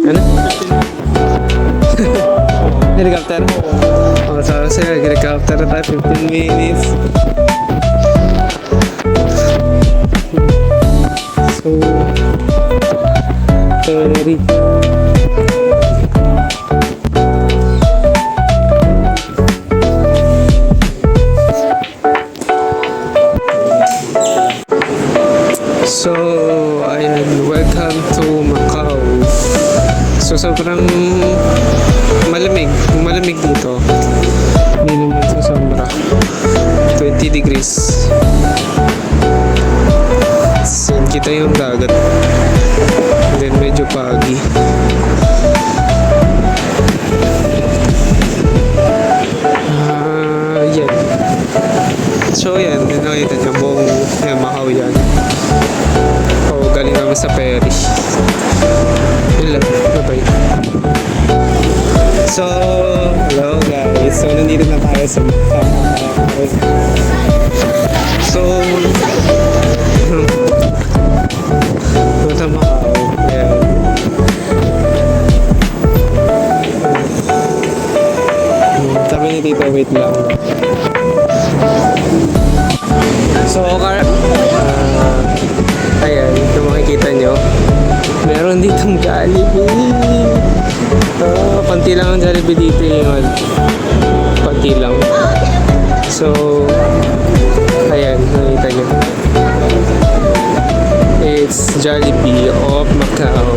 Ano? Helicopter? Oh, sabi sa'yo, helicopter na tayo, 15 minutes. So, ferry. So, ayan, welcome to Macau. So, sobrang malamig dito. Hindi naman sa sombra. 20 degrees. Sin kita yung dagat. And then medyo pagi. Yan. So, yan. Nakita niyo buong Macau yan. Galing namin sa ferry. Yun lang. Bye-bye. So, hello guys. So, nandito na tayo sa so, sa Macau. Ayan. Sabi ni Tito, wait lang. So, ayan, kung makikita nyo, meron ditong Jollibee. Panti lang ang Jollibee dito yun. Panti lang. So, ayan, nakita nyo. It's Jollibee of Macau.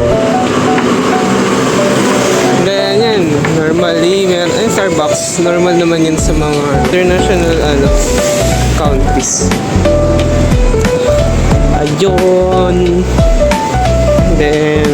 Then yan, normally, Starbucks, normal naman yan sa mga international countries. Ayun. Then